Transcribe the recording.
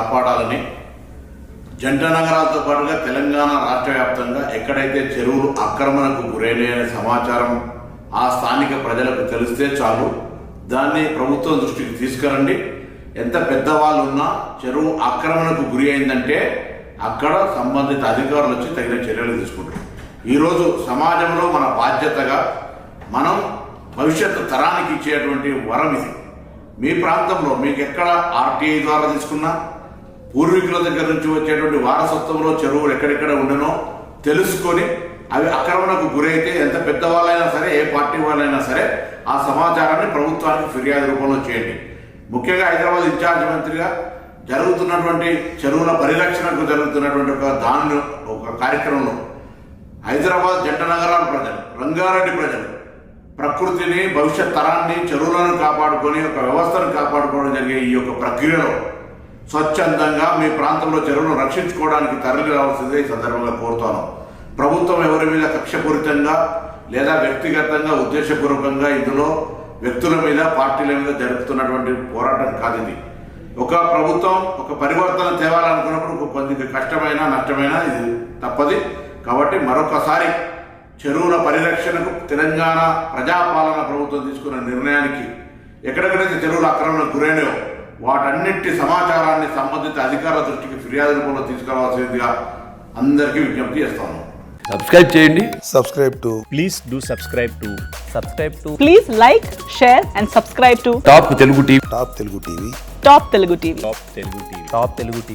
కాపాడాలని జంట నగరాలతో పాటుగా తెలంగాణ రాష్ట్ర వ్యాప్తంగా ఎక్కడైతే చెరువులు ఆక్రమణకు గురైన సమాచారం ఆ స్థానిక ప్రజలకు తెలిస్తే చాలు, దాన్ని ప్రభుత్వం దృష్టికి తీసుకురండి. ఎంత పెద్దవాళ్ళు ఉన్నా చెరువు ఆక్రమణకు గురి అయిందంటే అక్కడ సంబంధిత అధికారులు వచ్చి తగిన చర్యలు తీసుకుంటారు. ఈరోజు సమాజంలో మన బాధ్యతగా మనం భవిష్యత్తు తరానికి ఇచ్చేటువంటి వరం ఇది. మీ ప్రాంతంలో మీకు ఎక్కడ ఆర్టీఐ ద్వారా తీసుకున్నా, పూర్వీకుల దగ్గర నుంచి వచ్చేటువంటి వారసత్వంలో చెరువులు ఎక్కడెక్కడ ఉండనో తెలుసుకొని అవి ఆక్రమణకు గురైతే ఎంత పెద్దవాళ్ళైనా సరే, ఏ పార్టీ వాళ్ళైనా సరే ఆ సమాచారాన్ని ప్రభుత్వానికి ఫిర్యాదు రూపంలో చేయండి. ముఖ్యంగా హైదరాబాద్ ఇన్ఛార్జ్ మంత్రిగా జరుగుతున్నటువంటి చెరువుల పరిరక్షణకు జరుగుతున్నటువంటి ఒక కార్యక్రమంలో హైదరాబాద్ జంట నగరాల ప్రజలు, రంగారెడ్డి ప్రజలు ప్రకృతిని, భవిష్యత్ తరాన్ని, చెరువులను కాపాడుకొని ఒక వ్యవస్థను కాపాడుకోవడం జరిగే ఈ యొక్క ప్రక్రియలో స్వచ్ఛందంగా మీ ప్రాంతంలో చెరువులను రక్షించుకోవడానికి తరలి రావాల్సిందే ఈ సందర్భంగా కోరుతాను. ప్రభుత్వం ఎవరి మీద కక్షపూరితంగా లేదా వ్యక్తిగతంగా ఉద్దేశపూర్వకంగా ఇందులో వ్యక్తుల మీద, పార్టీల మీద జరుపుతున్నటువంటి పోరాటం కాదు ఇది. ఒక ప్రభుత్వం ఒక పరివర్తన తేవాలనుకున్నప్పుడు కొద్దిగా కష్టమైన, నష్టమైన ఇది తప్పది. కాబట్టి మరొకసారి చెరువుల పరిరక్షణకు తెలంగాణ ప్రజాపాలన ప్రభుత్వం తీసుకున్న నిర్ణయానికి ఎక్కడెక్కడైతే చెరువుల ఆక్రమణకు గురైనయో వాటన్నిటి సమాచారాన్ని సంబంధిత అధికారుల దృష్టికి ఫిర్యాదు రూపంలో తీసుకురావాల్సిందిగా అందరికీ విజ్ఞప్తి చేస్తాను. సబ్స్క్రైబ్ చేయండి. Please do subscribe to. Please like, share and subscribe to top Telugu TV. Top Telugu TV. Top Telugu TV.